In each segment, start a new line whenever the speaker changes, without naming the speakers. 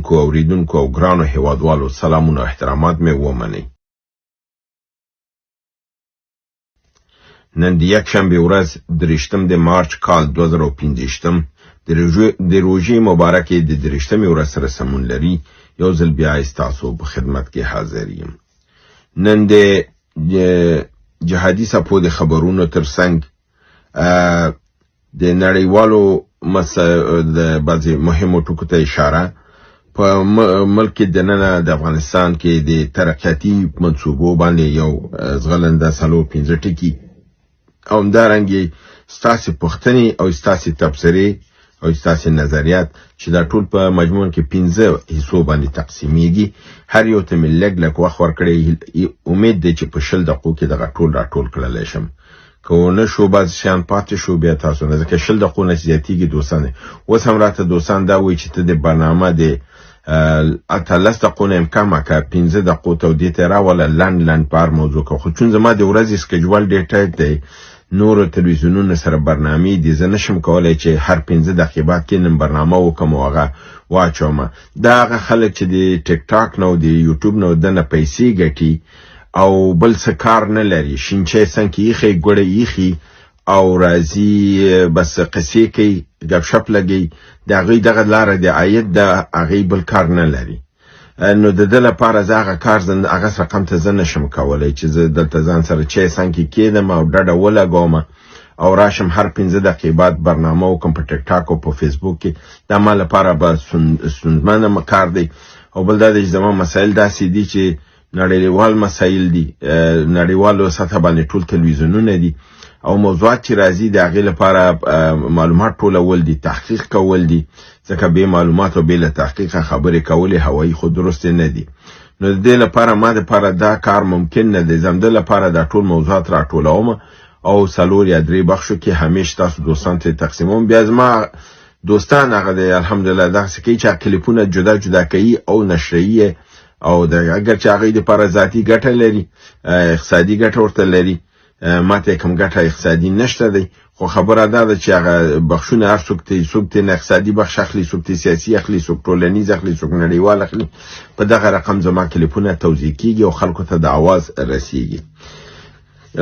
کتونکو اوریدونکو او ګرانو هیوادوالو سلامونه او احترامات مې ومنئ. نن د یکشنبې ورځ 30 مارچ کال 2015 د روژې مبارکې د 30مې ورځ سره سمون لري. یو ځل بیا ستاسو په خدمت کې حاضر یم. نن د جهادي څپو د خبرونو ترڅنګ د نړیوالو د بعضې مهمو ټکو ته اشاره په ملک دننه د افغانستان کې د ترقیاتي منصوبو باندې یو زغلنده 5 ټکي او همدارنګې ستاسې پوښتنې او ستاسې تبصرې او ستاسې نظریات چې دا ټول په مجموع کې 15 حصو باندې تقسیمیږي. هر یو ته مې لږ ورکړی. امید دی چې په 20 دقیقو کې دغه ټول راټول کړلی شم. که ونه شو بعض شیان پاتې شو بیا تاسو نه، ځکه 20 دقیقو نه زیاتېږي دوستانه. اوس هم راته دوستان دا وایي چې ته د برنامه د 13 دقیقو نه کمه که 15 دقیقو ته دې ته راوله لنډ په هر موضوع که خو چون زما د ورځې سکیجول ډېر ټایټ دی، نورو تلویزیونونو سره برنامې دي، زه نشم کولی چې هر 15 دقیقې بعد کې نن برنامه وکم او هغه واچوم. دا هغه خلک چې د ټیک ټاک نه او د یوټیوب نه دنه پیسې ګټي او بل څه کار نه لري، شینچې څنګه ایخي ګوړه ایخي او راځي بس قصې کوي، ګپ شپ لګي. د هغې دغه لاره د عاید د هغې بل کار نه لري. نو د ده لپاره زه هغه کار هغه رقم ته زه نشم کولی چې زه دلته ځان سره چای څنګه کېدم او ډډه ولګوم او راشم هر 15 دقیقې بعد برنامه وکم په ټیک ټاک او په فیسبوک کې. دا ما لپاره به ستونزمنه کار دی. او بل دا دی چې زما مسایل داسې دي چې نړیوال مسایل دي، نړیوالو سطح باندې ټول تلویزیونونه دي او موضوعات چې راځي د هغې لپاره معلومات ټولول دي، تحقیق کول دي، ځکه بې معلومات او بې له تحقیقه خبرې کولې هوایي خو درستې نه دي. نو د دې لپاره ما دپاره دا کار ممکن نه دی. زه همده لپاره دا ټول موضوعات راټولوم او 4 یا 3 بخشو کې همیش تاسو دوستان ته تقسیموم. بیا زما دوستان هغه دی الحمدلله دغسې کوي چې کلیپونه جدا کوي او نشریه او اگر چې هغې دپاره ذاتي ګټه لري، اقتصادي ګټه ورته لري، ما ته کوم ګټه اقتصادي نشته دی. خو خبره دا ده چې هغه بخشونه هر څوک ته اقتصادي بخش اخلي، څوک ته سیاسي اخلي، څوک ټولنیز اخلي، څوک نړیوال اخلي. په دغه رقم زما کلیپونه توزیع کیږي او خلکو ته د اواز رسیږي.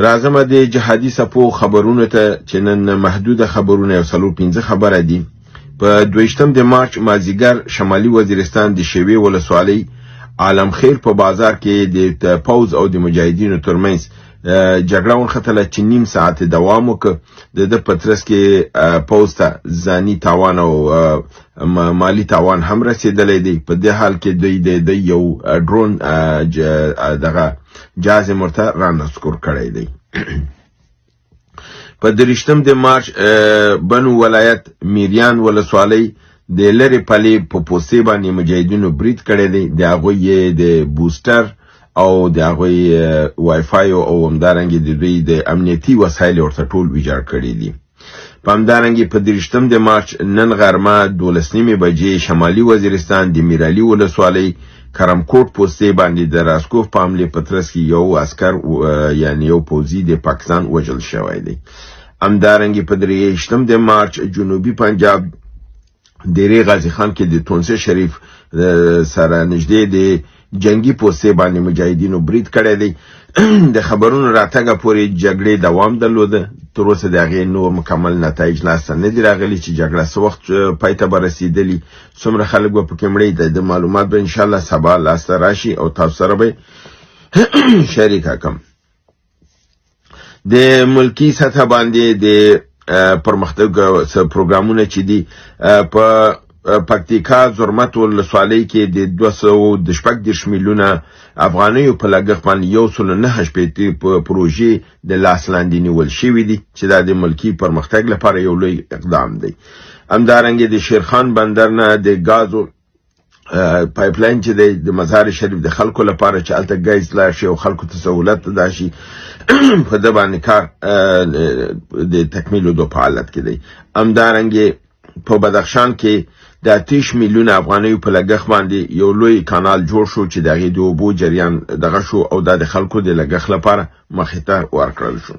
راځم د جهادي څپو خبرونو ته چې نن محدوده خبرونه یو 4-5 خبره دي. په 22 مارچ مازدیګر شمالي وزیرستان د شیوې ولسوالۍ عالم خیر په بازار کې د پوز او د مجاهدینو ترمنځ جګړه ونښتله چې نیم ساعت دوام وکړ. د پترس کې پوز ته ځاني تاوان او مالی تاوان هم رسیدلی دی. په دې حال کې دوی د یو ډرون دغه جهاز مرته رانسکور کړی دی. په 30 مارچ بنو ولایت میریان ولسوالۍ د لرې پلې په پوستې باندې مجاهدینو برید کړی دی. د هغوی د بوستر او د هغوی وای فای او همدارنګې د دوی د امنیتي وسایل ورته ټول ویجاړ کړي دي. په همدارنګې په 30 مارچ نن غرمه 12 بجې شمالي وزیرستان د میرعلي ولسوالۍ کرمکوټ پوستې باندې د راسکوف په حملې پترس کې یو عسکر یعنی یو پوځي د پاکستان وژل شوی دی. همدارنګې په 30 مارچ جنوبي پنجاب دیرې غازي خان کې د تونسه شریف سره نږدې د جنگي پوستې باندې مجاهدینو برید کړی دی. د خبرونو راتګه پورې جګړې دوام درلوده. تر اوسه د هغې نور مکمل نتایج لاسته نه دي راغلي چې جګړه څه وخت پای ته به رسېدلي، څومره خلک به پکې مړه. د معلومات به انشاءالله سبا لاسته راشي او تاسو سره به شریکه کړم. د ملکی سطح باندې د پرمختګ پروګرامونه چې دي په پکتیکا زرمت ولسوالۍ کې د 214 میلیونه افغانیو په لګښت باندې 109 پروژې د لاس لاندې نیول شوي دي چې دا د ملکي پرمختګ لپاره یو لوی اقدام دی. همدارنګه د شیرخان بندر نه د غازو پایپلاین چې د مزار شریف د خلکو لپاره چې الته ګاز لا شي او خلکو ته سہولت داشي په د باندې کار د تکمیل او فعالیت کې دی. همدارنګه په بدخشان کې د 30 میلیون افغانیو په لګښت باندې یو لوی کانال جوړ شو چې دغه د اوبو جریان دغه شو او د خلکو د لګښت لپاره مخې ته ورکړل شو.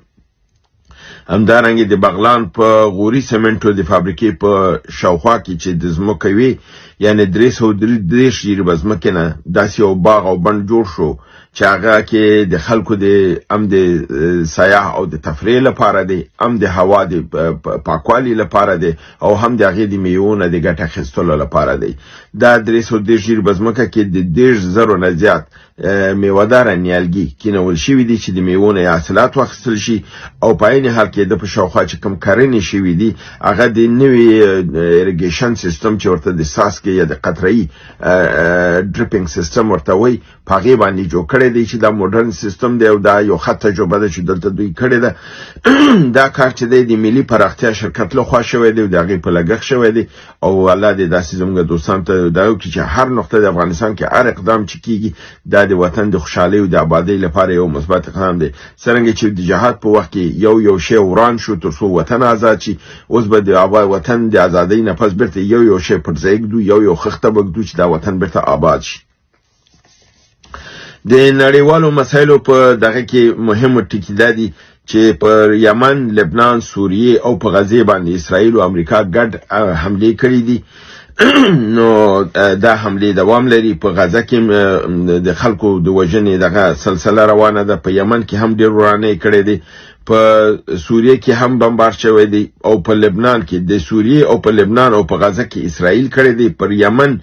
همدارنګه د بغلان په غوري سمنټو د فابریکې په شاوخوا کې چې د ځمکې وي یعنی 333 جریبه ځمکې نه داسې یو باغ او بڼ جوړ شو چې هغه کې د خلکو د سیاح او د تفریح لپاره دی، هم د هوا د پاکوالي لپاره دی، او هم د هغې د میوو د ګټه اخیستلو لپاره دی. دا 330 جریبه ځمکه کې د 10,000 نه زیات میوهداره نیالګي کینول شوي دي چې د میوو نه حاصلات واخیستل شي، او په عین حال کې د په شاوخوا چې کوم کرنې شوي دي هغه د نوي ایریګیشن سیستم چې ورته د څاڅکي یا د قطره‌ایي ډریپینګ سیستم ورته وایي په هغې باندې جوړ کړی دی چې دا موډرن سیستم دی او دا یو ښه تجربه ده چې دلته دوی کړې ده. دا کار چې دی د ملي پراختیا شرکت لخوا شوی دی او د هغې په لګښت شوی دی، او الله دې داسې زموږ دوستانو ته دا وکړي چې هر نقطه د افغانستان کې هر اقدام چې کیږي دا د وطن د خوشحالۍ او د آبادۍ لپاره یو مثبت اقدام دی. څرنګه چې د جهاد په وخت کې یو شی وران شو تر څو وطن آزاد شي، اوس به د وطن د آزادۍ نه پس بیرته یو شی پر ځای ږدو، یو خښته به ږدو چې دا وطن بیرته آباد شي. د نړیوالو مسایلو په دغه کې مهم ټکي دا دي چې پر یمن، لبنان، سوریه او په غزه باندې اسرائیل او امریکا ګډ حملې کړې دي. نو دا حملې دوام لري. په غزه کې د خلکو د وژنې دغه سلسله روانه ده. په یمن کې هم ډېر ورانۍ کړې دي. په سوریه کې هم بمبار شوی دی، او په لبنان کې د سوریه او په لبنان او په غزه کې اسرائیل کړی دی. پر یمن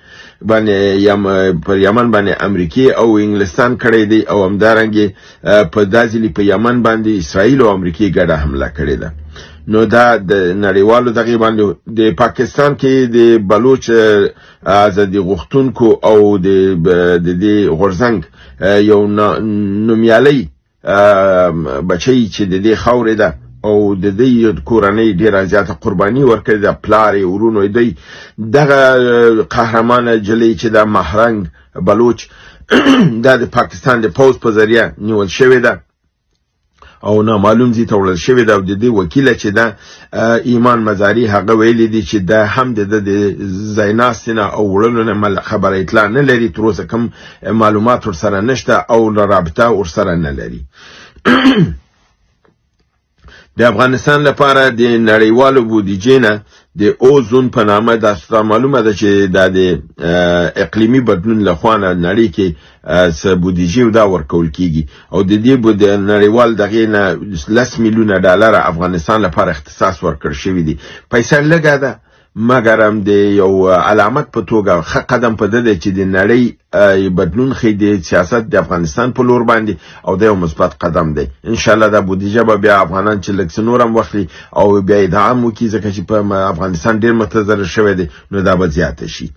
باندې امریکای او انګلستان کړی دی، او همدارنګه په دازلی په یمن باندې اسرائیل او امریکای ګډه حمله کړې ده. نو دا د نړیوالو دغه باندې د پاکستان کې د بلوچ ازادي غوښتونکو او د غورزنګ یو نومیالي بچی چې د دې خاورې ده او د دې کورنۍ ډیره زیاته قرباني ورکړې ده، پلار یې، ورونو یې، دغه قهرمانه جلۍ چې د مهرنګ بلوچ دا د پاکستان د پوځ په ذریعه نیول شوې ده او نامعلوم ځای ته وړل شوې ده. او د دې وکیله چې ده ایمان مزاري هغه ویلي دي چې دا هم د ځای ناستې نه او وړلو نه خبره اطلاع نه لري، تر اوسه کوم معلومات ورسره نشته او رابطه ورسره نه لري. د افغانستان لپاره د نړیوالو بودیجې نه د اوزون په نامه دا معلومه ده چې دا د اقلیمي بدلون لخوا نه نړۍ کې بودیجې دا ورکول کیږي، او د دې نړیوال دغې نه 10 میلیونه ډالر افغانستان لپاره اختصاص ورکړ شوی دی. پیسې لږه ده مګر هم د یو علامت په توګه ښه قدم په ده دی چې د نړۍ بدلون ښیي د سیاست د افغانستان په لور باندې، او دا یو مثبت قدم دی. انشاءالله دا بودیجه به بیا افغانان چې لږ څه نور هم واخلي او بیا یې دعم وکړي، ځکه چې په افغانستان ډېر متضرر شوی دی، نو دا به زیاته شي.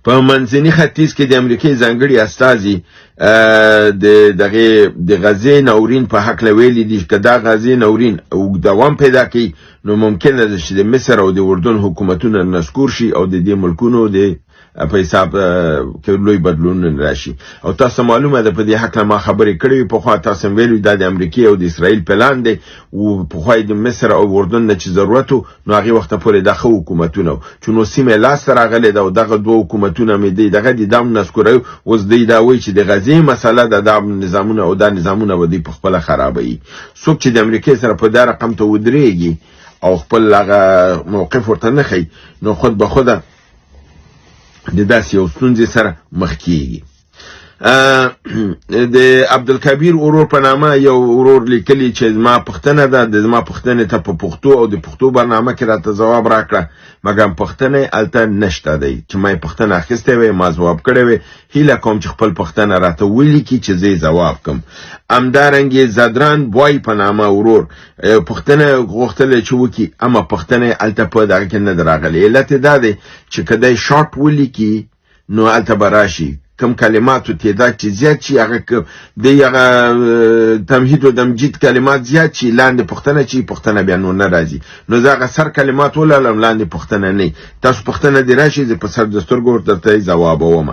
په منځني ختیځ کې د امریکای ځانګړي استازي د غزې ناورین په هکله ویلي دي که دا غزې ناورین دوام پیدا کوي نو ممکنه ده چې د مصر او د اردن حکومتونه نسکور شي او د دې ملکونو د په حساب کې لوی بدلون راشي. او تاسو معلومه ده په دې هکله ما خبرې کړې په خوا تاسو ویلو دا د امریکای او د اسرائیل پلان دی، او په خوا د مصر او اردن نه چې ضرورت نو هغه وخت پورې دغه حکومتونه چې نو سیمه لاس راغلي دا او دغه دوه حکومتونه مې دی دغه د دام نسکورو اوس دی دا وایي چې د غزې مسله د دام نظامونه او د نظامونه ودی په خپل خرابوي. څوک چې د امریکای سره په دا رقم ته ودرېږي او خپل هغه موقف ورته نه ښیي نو خود به خوده د داسې یو ستونزې سره مخ کیږي. د عبدالکبیر ورور په نامه یو ورور لیکلی چې زما پوښتنه ده، د زما پوښتنې ته په پښتو او د پښتو برنامه کې راته ځواب راکړه، مګر پوښتنه هلته نشته دی چې ما یې پوښتنه اخیستې وی ما ځواب کړی وی. هیله کوم چې خپل پوښتنه راته ولیکي چې زه یې ځواب کړم. همدارنګې زدران بوای په نامه ورور پوښتنه غوښتله چې وکړي، اما پوښتنه یې هلته په دغه کې نه ده راغلې. علت یې دا دی چې که دی شارټ ولیکي نو هلته به راشي کم کلماتو تعداد چې زیات شي هغه د هغه تمهید او تمجید کلمات زیات شي، لاندې پوښتنه چې پوښتنه بیا نو نه راځي، نو زه هغه سر کلمات ولولم لاندې پوښتنه نه. تاسو پوښتنه دې راشي زه په سر د سترګو درته ځواب ووم.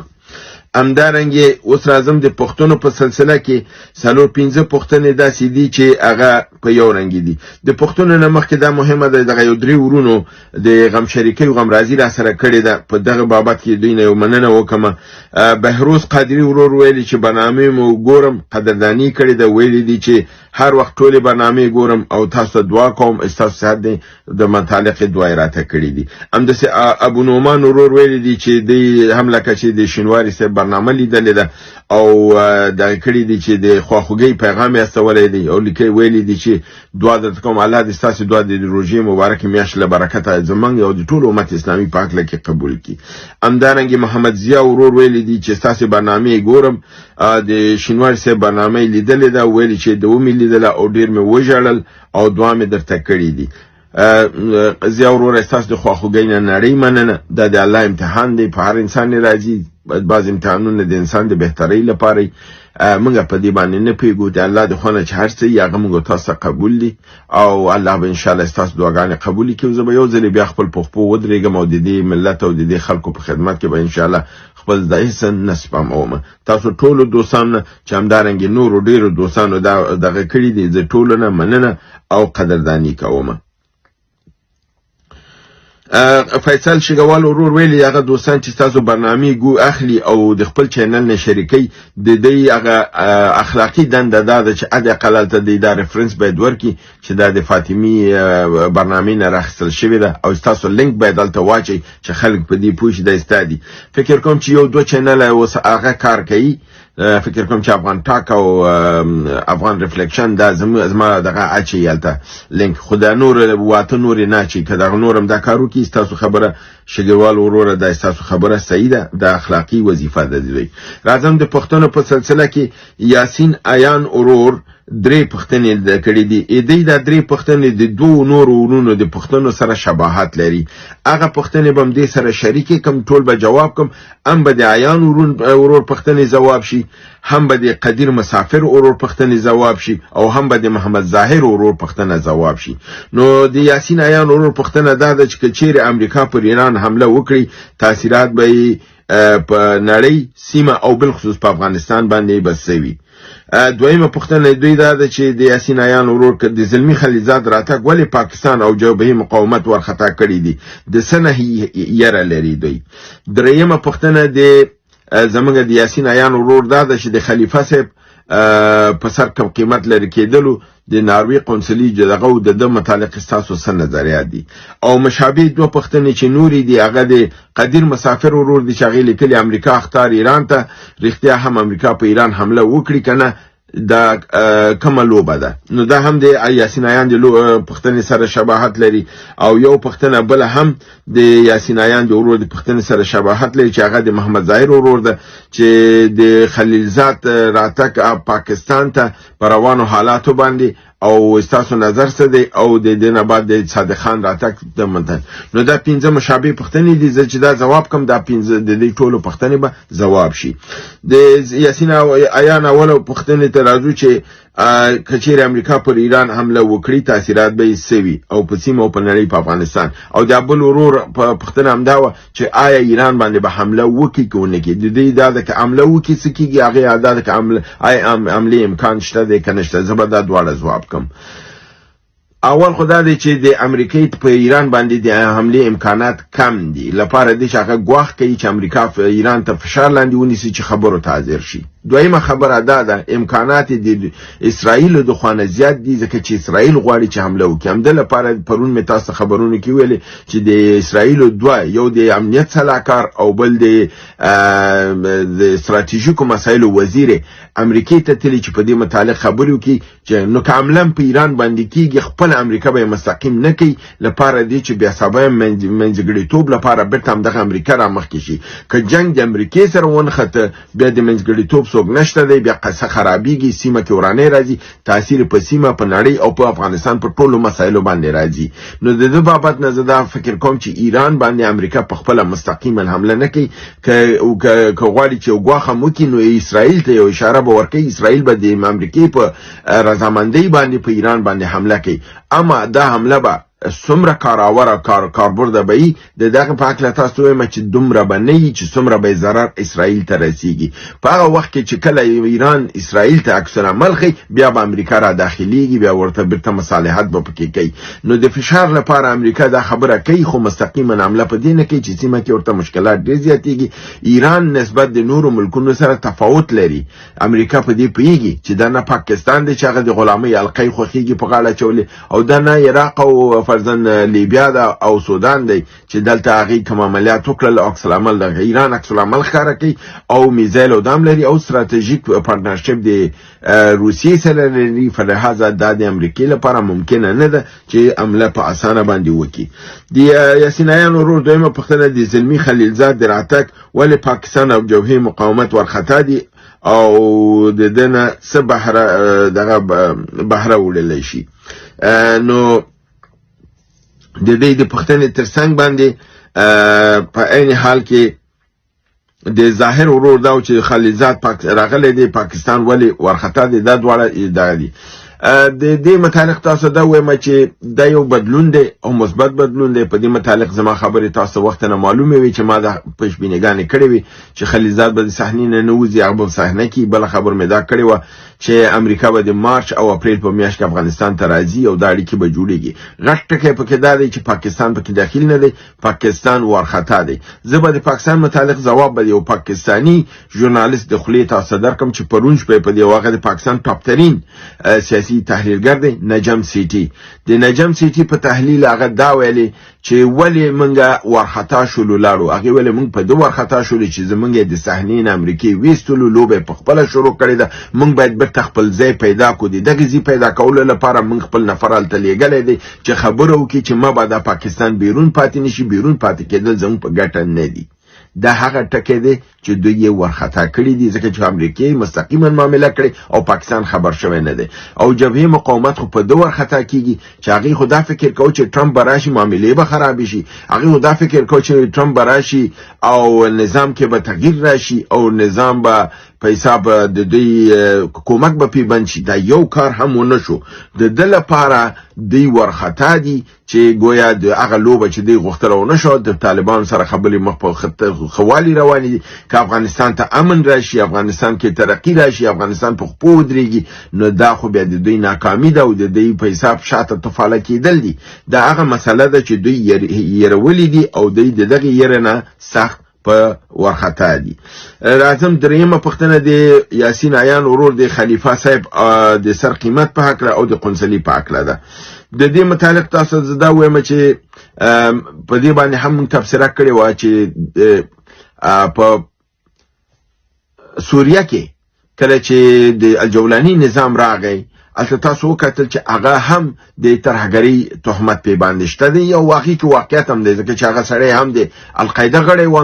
همدارنګه اوس راځم د پښتنو په سلسله کې 4-5 پښتنې داسې دي چې هغه په یو رنګ دي. د پښتنو نه مخکې دا مهمه ده دغه یو 3 ورونو د غم شریکي او غم رازي را سره کړې ده. په دغه بابت کې دوی نه یو مننه وکم. بهروز قادری ورور ویلي چې برنامه مو ګورم، قدردانی کړې ده. ویلي دي چې هر وخت ټولې برنامه ګورم او تاسو دعا کوم، استاسو صحت دی د متعلق دعا راته کړې دي. همداسې ابو نومان ورور ویلي دي چې د هم لکه چې د شینواري صاحب برنامه لیدلې ده او دا کړي دي چې د خواخوږۍ پیغام یې استولی دی او لیکي ویلي دي چې دعا درته کوم الله دې ستاسو دعا د روژې مبارکې میاشت له برکته زموږ او د ټول امت اسلامي په هکله کې قبول کړي. همدارنګې محمد ضیا ورور ویلي دي چې ستاسو برنامې ګورم، د شینواري صاحب برنامه یې لیدلې ده. ویلي چې د ومې لیدله او ډېر مې وژړل او دعا مې درته کړې دي. ضیا وروره ستاسو د خواخوږۍ نه نړۍ مننه. دا د الله امتحان دی، په هر انسان نه راځي. بعض امتحانونه د انسان د بهترۍ لپاره موږ په دې باندې نه پوهېږو. د الله د خوا نه چې هر څه یې هغه موږ تاسو قبول دي او الله به انشاءالله ستاسو دعاګانې قبولې کړي. زه به یو ځلې بیا خپل په خپو ودرېږم او د دې ملت او د دې خلکو په خدمت کې به انشاءالله خپل د حسن نه سپموم. تاسو ټولو دوستانو چې همدارنګې نورو ډېرو دوستانو دغه کړي دي، زه ټولو نه مننه او قدرداني کوم. فیصل شګوال ورور ویلي هغه دوستان چې تاسو برنامه ګو اخلي او د خپل چینل نه شریکي، د دې هغه اخلاقی دنده ده چې اده قلالته د ریفرنس باید ورکی چې د فاطمی برنامه نه راخصل شوی ده او تاسو لینک باید دلته واچي چې خلک په دې پوښ د استادي. فکر کوم چې یو 2 چینل اوس هغه کار کوي. فکر کوم چې افغان ټاک او افغان ریفلیکشن دا زما دغه اچي یالته لینک خدا نور واته نور نه چی کدا نورم دا کارو کی تاسو خبره شګوال وروره دا تاسو خبره صحیح ده، د اخلاقی وظیفه ده دی. راځم د پښتنو په سلسله کې یاسین ایان ورور 3 پښتنې کړي دي. دې دا 3 پښتنې د 2 نور ورونو د پښتنو سره شباهت لري. هغه پښتنې بم دې سره شریکي کم ټول به جواب کم، هم به د عیان ورور پښتنې جواب شي، هم به د قدیر مسافر ورور پښتنې جواب شي او هم به د محمد ظاهر ورور پښتنه جواب شي. نو د یاسین ایان ورور پښتنه دا د چیرې امریکا پر ایران حمله وکړي تاثیرات به په نړۍ سیمه او بالخصوص په افغانستان باندې بسوي. دویمه پوښتنه دوی دا ده چې د یاسین ایان ورور د زلمی خلیزاد راتګ ولې پاکستان او جبهه مقاومت ورخطا کړی دي، د سنه یره لري دوی. دریمه پوښتنه د زمونږ د یاسین ایان ورور دا ده چې د خلیفہ صاحب په سر کم قیمت لري کېدلو د ناروی قونسلي دغه د متعلق تاسو څه نظریات دي. او مشابه 2 پښتنې چې نوري دي هغه د قدیر مسافر ورور دي چې هغه لیکلي امریکا اختار ایران ته، رښتیا هم امریکا په ایران حمله وکړي کنه دا کومه لوبه ده. نو دا هم د یاسین ایان د پښتنې سره شباهت لري او یو پښتنه بل هم د یاسین ایان د ورور د پښتنې سره شباهت لري چې هغه د محمد ظاهر ورور ده چې د خلیلزاد راتګ پاکستان ته پر روانو حالاتو باندې او تاسو نظر څه دی او د دې نه بعد د صادق خان راتګ د منځ. نو دا 5 مشابه پښتنې دي چې دا جواب کوم دا 5 د دې ټولو پښتنې به جواب شي. د یاسین ایان اول پښتنې ته راځو چې کچیر امریکا پر ایران حمله وکړي تاثیرات به سوي او په سیمه او په نړۍ په افغانستان. او د ابل ورور په پښتنه هم دا و چې آیا ایران باندې به حمله وکړي کونه کې د دې دا د حمله وکړي سکیږي هغه عادت د عملی امکان شته د کنيشته. زبردا دواړه جواب کم. اول خدا دی چې د امریکای په ایران باندې د حمله امکانات کم دي، لپاره د شاګه غواخ کوي چې امریکا په ایران ته فشار لاندې ونیسي چې خبرو ته حاضر شي. دویمه خبره ده امکانات د اسرائیل د خوانه زیات دي ځکه چې اسرائیل غواړي چې حمله وکړي. هم د لپاره پرون می تاسو خبرونه کې ویلي چې د اسرائیل دوه، یو د امنیت صلاحکار او بل د استراتیژیکو مسایلو وزیر امریکای ته تلی چې په دې متعلق خبرې وکړي چې نو کاملا په ایران باندې کېږي خپل امریکا به مستقیم نه کوي، لپاره دی چې بیا سبا منځګړیتوب لپاره بیرته هم دغه امریکا را مخکې شي. که جنگ د امریکای سره ونښته بیا د منځګړیتوب څوک نشته دی، بیا قصه خرابېږي، سیمه کې ورانه راځي، تاثیر په سیمه په نړۍ او په افغانستان په ټولو مسایلو باندې راځي. نو د دې بابت نه زه فکر کوم چې ایران باندې امریکا په خپل مستقیما حمله نه کوي. که غواړي چې وګواخه مو کې نو اسرائیل ته یو اشاره به ورکړي، اسرائیل به د امریکای په رضامندۍ باندې په ایران باندې حمله کوي. اما دا حمله به څومره کاراور او کاربرده به وي د دغه په هکله تاسو وایم چې دومره به نه وي چې څومره به ضرر اسرائیل ته رسیږي. په هغه وخت کې چې کله ایران اسرائیل ته عکس العمل ښیي بیا به امریکا را داخلیږي، بیا ورته بیرته مصالحت به پکې کوي. نو د فشار لپاره امریکا دا خبره کوي خو مستقیما حمله په دې نه کوي چې سیمه کې ورته مشکلات ډېر زیاتېږي. ایران نسبت د نورو ملکونو سره تفاوت لري. امریکا په دې پوهېږي چې دا نه پاکستان دی چې هغه د غلامۍ حلقې خوښېږي په غاړه اچولې، او دا نه عراق او فرضاً لیبیا ده او سودان دی چې دلته هغې کوم عملیات وکړل او عکس العمل د ایران عکس العمل ښکاره کوي او میزایل او دام لري او ستراتیژیک پارتنرشپ د روسیې سره لري. فلهذا دا د امریکې لپاره ممکنه نه ده چې حمله په اسانه باندې وکړي. د یاسینایان ورور دویمه پوښتنه د زلمي خلیلزاد د راتګ ولې پاکستان او جبهې مقاومت ورخطا دي او د ده نه څه بهره وړلی شي. نو د دې د پوښتنې تر څنګ باندې په عین حال کې د ظاهر ورور دا چې خلیلزاد راغلی دی پاکستان ولې ورخطا دی، دا دواړه ادعا دي. د دې متعلق تاسو دا وایم چې دا یو بدلون دی او مثبت بدلون دی. په دې متعلق زما خبرې تاسو وخت نه معلومه وي چې ما د پیشبینیګانې کړې وي چې خلیلزاد به د صحنې نه نه وځي، هغه به صحنه کې. بله خبر مې دا کړې وه چې امریکا به د مارچ او اپریل په میاشت کې افغانستان ته راځي او دا اړیکې به جوړېږي. غټ ټکی پکې دا دی چې پاکستان پکې داخل نه دی، پاکستان وارخطا دی. زه به د پاکستان متعلق ځواب به یو پاکستاني ژورنالیست د خولې تاسو درکړم چې پرون شپې په دې واقع د پاکستان ټاپ ترین سیاسي تحلیلګر دی نجم سیټي. د نجم سیټي په تحلیل هغه دا ویلي چې ولې موږ وارخطا شولو لاړو. هغې ولې موږ په ده وارخطا شولو چې زموږ د صحنې نه امریکې ویستلو، لوبه په خپله شروع کړې ده. موږ باید بیرته خپل ځای پیدا کړو. د دغې ځای پیدا کولو لپاره موږ خپل نفر هلته لیږلی دی چې خبره وکړي چې مبادا پاکستان بیرون پاتې نشي. بیرون پاتې کېدل زموږ په ګټه نه دي. دا هغه ټکی دی چې دوی یې ورخطا کړي دي ځکه چې امریکې مستقیما معامله کړي او پاکستان خبر شوی نه دی. او جبهې مقاومت خو په ده ورخطا کېږي چې هغې خو دا فکر کوي چې ټرمپ به راشي معاملې به خرابې شي. هغې خو دا فکر کوي چې ټرمپ به راشي او نظام کې به تغییر راشي او نظام به په حساب د دوی کومک به پې بند شي. دا یو کار هم ونه شو. د ده لپاره دوی ورخطا دي چې ګویا د هغه لوبه چې دوی غوښتله ونه شو. د طالبانو سره خبرې مخ په خوالي روانې دي که افغانستان ته امن راشي، افغانستان کې ترقي راشي، افغانستان په خپو ودرېږي، نو دا خو بیا د دوی ناکامي ده او د دوی په حساب شاته تفاله کېدل دي. دا هغه مسله ده چې دوی یېرولي دي او دوی د دغې یېره نه سخت په ورخطا دي. راځم دریمه پوښتنه د یاسین عیان ورور د خلیفه صاحب د سر قیمت په هکله او د قنصلي په هکله ده. د دې متعلق تاسو زه دا وایم چې په دې باندې هم موږ تبصره کړې وه چې په سوریه کې کله چې د الجولاني نظام راغی هلته تاسو وکتل چې هغه هم د ترهګرۍ تهمت پې باندې شته دی او واقعي کې واقعیت هم دی ځکه چې هغه سړی هم د القاعده غړی و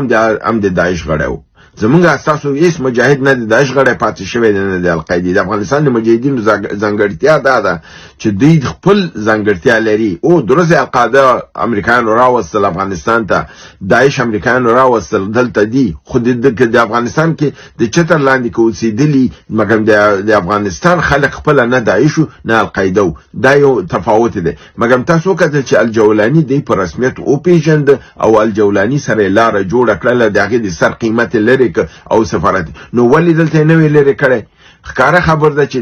هم د داعش غړی و. زمونږ ستاسو هیڅ مجاهد نه د داعش غړی پاتې شوی دی نه د القاعدې. د افغانستان د مجاهدینو ځانګړتیا دا ده چې دوی خپل ځانګړتیا لري. او درست القاعده امریکایانو راوستل افغانستان ته، داعش امریکایانو راوستل دلته دي، خو د افغانستان کې د چتر لاندې که اوسېدلي مګر د افغانستان خلک خپله نه داعش نه القاعده و. دا یو تفاوت دی. مګر تاسو وکتل چې الجولاني دی په رسمیت وپېژند او الجولاني سره یې لاره جوړه کړله د هغې د سر قیمت لرې او سفارت. نو ولې دلته نه وی لرې کړی؟ ښکاره خبر ده چې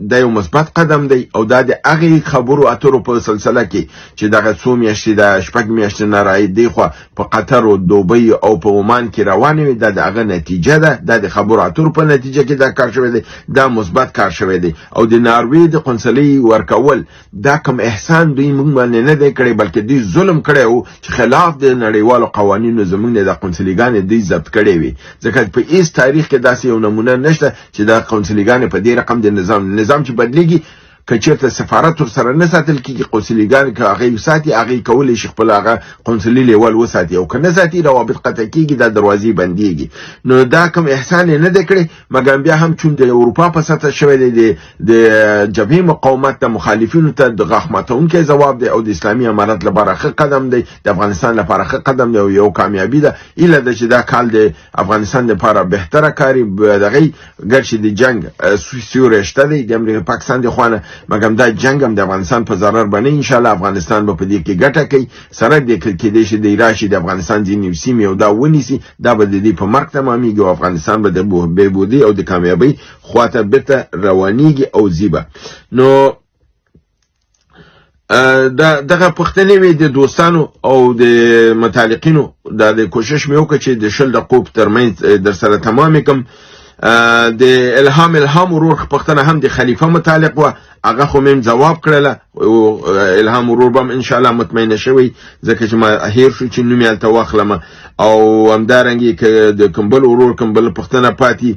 دا یو مثبت قدم دی او دا د هغې خبرو اترو په سلسله کې چې دغه څو میاشتې د 6 میاشتې نه راهیدې خوا په قطر او دوبۍ او په عمان کې روانې وي، دا د هغه نتیجه ده. دا د خبرو اترو په نتیجه کې دا کار شوی دی. دا مثبت کار شوی دی. او د ناروې د قنصلۍ ورکول دا کوم احسان دوی موږ باندې نه دی کړی بلکې دوی ظلم کړی و چې خلاف د نړیوالو قوانینو زموږ د قنصلګانې دوی ضبط کړی وي. ځکه په هیڅ تاریخ کې داسې یو نمونه نشته چې دا قونسلګانې په دې رقم د نظام چې بدلیږي که چېرته سفارت ورسره نه ساتل کېږي قونسلګانې که هغې وساتي هغې کولی شي خپل هغه قونسلي لیول وساتي او که نه ساتي روابط قطع کېږي دا دروازې بندېږي. نو دا کوم احسان یې نه دی کړی مګر بیا هم چون د اروپا په سطح شوی دی د جبهې مقاومت د مخالفینو ته د غاښ ماتونکی ځواب دی او د اسلامي امارت لپاره ښه قدم دی، د افغانستان لپاره ښه قدم دی او یو کامیابي ده. ایله ده چې دا کال د افغانستان لپاره بهتره کاري دغې ګرچې د جنګ سیوری شته دی د امریکا پاکستان د خوا نه مګم دا جنگ هم د افغانستان په ضرر باندې ان شاء الله افغانستان به په دې کې ګټه کوي سره د کې د شي د راشي د افغانستان ځینې سیمې او دا ونیسي دا به د دې په مرګ تمامېږي او افغانستان به د بهبودي او د کامیابی خواته بیرته روانېږي او زیبه نو دغه پښتنې وي د دوستانو او د متعلقینو د کوشش مې وکړ چې د شل دقیقو ترمنځ در سره تمام کم د الهام ورور پښتنه هم د خلیفہ متعلق و هغه خو مې جواب کړله او الهام ورور بم ان شاء الله مطمئنه شوی ځکه چې ما هیر شو چې نوم یې توخلم او همدارنګه ک د کمبل ورور کمبل پښتنه پاتې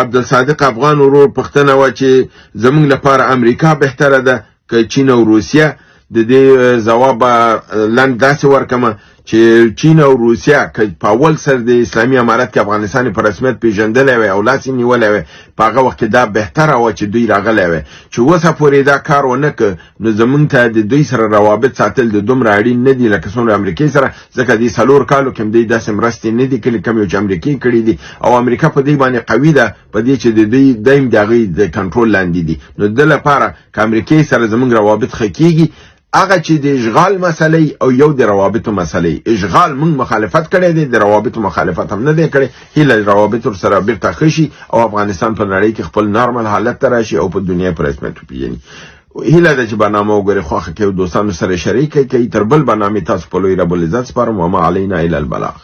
عبدالصادق افغان ورور پښتنه و چې زمونږ لپاره امریکا بهتره ده که چین او روسیه د دې جواب لاند داسې ورکمه چې چین او روسیه که په اول سر د اسلامي امارت کې افغانستان په رسمیت پیژندلی وي او لاس یې نیولی وي په هغه وخت کې دا بهتره وه چې دوی راغلی وي چې اوسه پورې دا کار ونه که نو زمونږ ته د دوی سره روابط ساتل د دومره اړین نه دي لکه څومره امریکې سره ځکه دې 4 کالو کې دوی داسې مرستې نه دي کړي کوم یو چې امریکې کړي دي او امریکا په دې باندې قوي ده په دې چې د دوی دایم د هغې د کنټرول لاندې دي نو د لپاره که امریکې سره زمونږ روابط ښه کېږي هغه چې د اشغال مسئله او یو د روابطو مسئله اشغال مونږ مخالفت کړی دی د روابطو مخالفت هم نه دی کړی هیله روابطو سره بیرته ښه شي او افغانستان په نړۍ کې خپل نارمل حالت ته راشي او په دنیا په رسمیت وپېژني هیله ده چې برنامه وګورئ خوښه کوي دوستانو سره شریک کړئ تر بل برنامې تاسو په لوی رب العزت سپارم وما علینا الا البلاغ